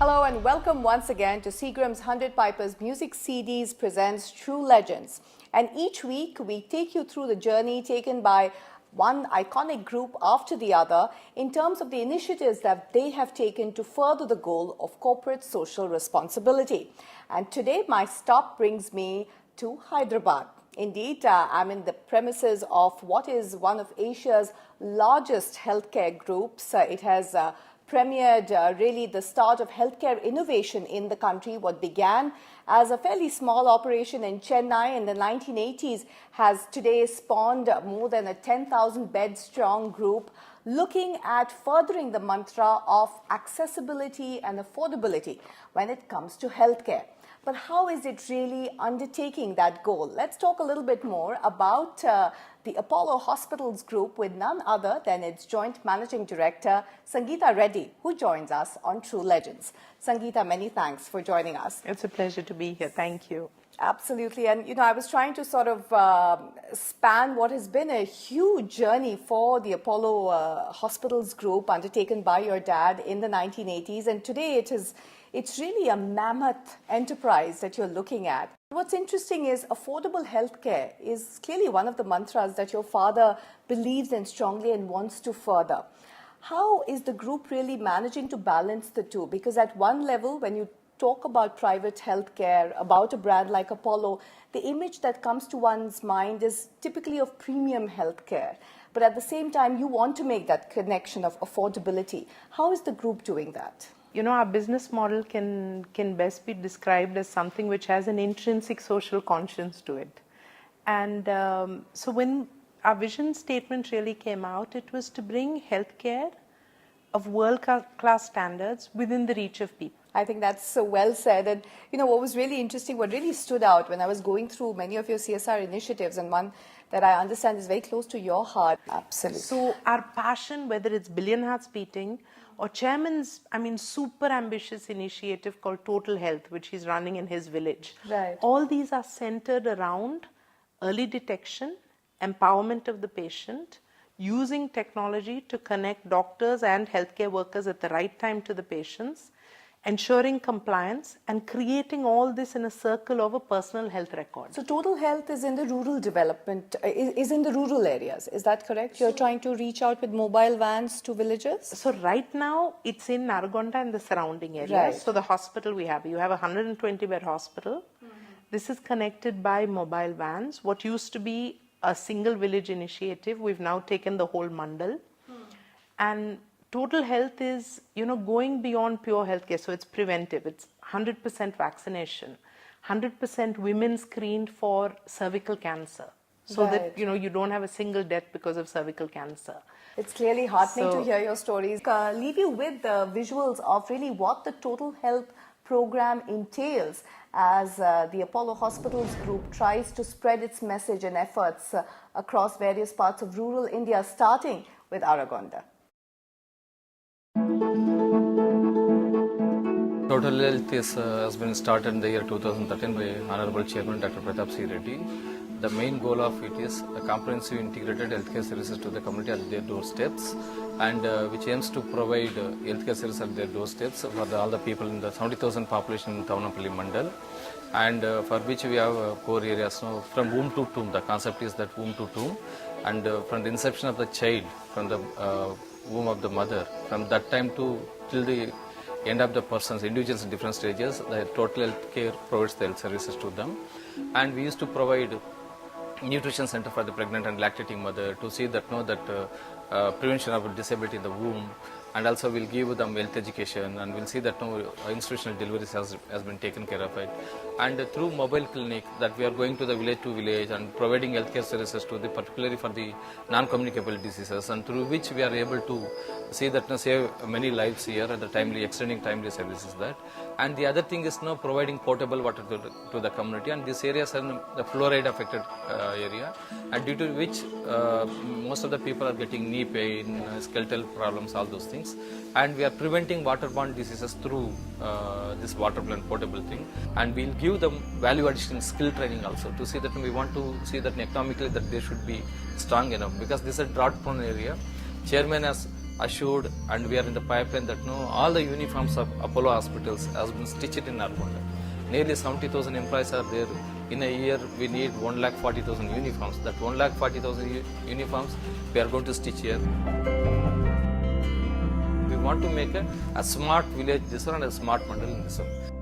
Hello and welcome once again to Seagram's 100 Pipers Music CDs presents True Legends. And each week we take you through the journey taken by one iconic group after the other in terms of the initiatives that they have taken to further the goal of corporate social responsibility. And today my stop brings me to Hyderabad. Indeed, I'm in the premises of what is one of Asia's largest healthcare groups. It has premiered really the start of healthcare innovation in the country. What began as a fairly small operation in Chennai in the 1980s has today spawned more than a 10,000 bed strong group looking at furthering the mantra of accessibility and affordability when it comes to healthcare. But how is it really undertaking that goal? Let's talk a little bit more about the Apollo Hospitals Group with none other than its Joint Managing Director, Sangeeta Reddy, who joins us on True Legends. Sangeeta, many thanks for joining us. It's a pleasure to be here. Thank you. Absolutely. And, I was trying to sort of span what has been a huge journey for the Apollo Hospitals Group undertaken by your dad in the 1980s. And today it's really a mammoth enterprise that you're looking at. What's interesting is affordable healthcare is clearly one of the mantras that your father believes in strongly and wants to further. How is the group really managing to balance the two? Because at one level, when you talk about private healthcare, about a brand like Apollo, the image that comes to one's mind is typically of premium healthcare. But at the same time, you want to make that connection of affordability. How is the group doing that? Our business model can best be described as something which has an intrinsic social conscience to it. And so when our vision statement really came out, it was to bring healthcare of world-class standards within the reach of people. I think that's so well said. And, what was really interesting, what really stood out when I was going through many of your CSR initiatives, and one that I understand is very close to your heart. Absolutely. So our passion, whether it's Billion Hearts Beating or Chairman's, super ambitious initiative called Total Health, which he's running in his village. Right. All these are centered around early detection, empowerment of the patient, using technology to connect doctors and healthcare workers at the right time to the patients, ensuring compliance, and creating all this in a circle of a personal health record. So Total Health is in the rural development, is in the rural areas. Is that correct? You're trying to reach out with mobile vans to villages? So right now, it's in Naragonda and the surrounding areas. Right. So the hospital you have a 120-bed hospital. Mm-hmm. This is connected by mobile vans. What used to be a single village initiative, we've now taken the whole mandal. And Total Health is, going beyond pure healthcare. So it's preventive. It's 100% vaccination, 100% women screened for cervical cancer. So right. that, you don't have a single death because of cervical cancer. It's clearly heartening to hear your stories. Leave you with the visuals of really what the Total Health program entails as the Apollo Hospitals Group tries to spread its message and efforts across various parts of rural India, starting with Aragonda. Total Health has been started in the year 2013 by Honorable Chairman Dr. Pratap C. Reddy. The main goal of it is a comprehensive integrated healthcare services to the community at their doorsteps, and which aims to provide healthcare services at their doorsteps for all the people in the 70,000 population in Tavanampally Mandal, and for which we have core areas. So from womb to tomb, the concept is that womb to tomb, and from the inception of the child, from the womb of the mother, from that time to till the end of the person's individuals in different stages, the Total Health Care provides the health services to them. And we used to provide nutrition center for the pregnant and lactating mother to see that prevention of disability in the womb, and also we'll give them health education, and we'll see that institutional deliveries has been taken care of it. And through mobile clinic that we are going to the village and providing healthcare services to the particularly for the non-communicable diseases, and through which we are able to see that save many lives here at the extending timely services that. And the other thing is providing potable water to the community, and these areas are the fluoride affected area, and due to which most of the people are getting knee pain, skeletal problems, all those things. And we are preventing waterborne diseases through this water plant portable thing, and we'll give them value addition skill training also to see that we want to see that economically that they should be strong enough, because this is a drought prone area. Chairman has assured, and we are in the pipeline that all the uniforms of Apollo hospitals has been stitched in Nalgonda. Nearly 70,000 employees are there. In a year, we need 1,40,000 uniforms. That 1,40,000 uniforms we are going to stitch here. We want to make a smart village this one and a smart mandal in this one.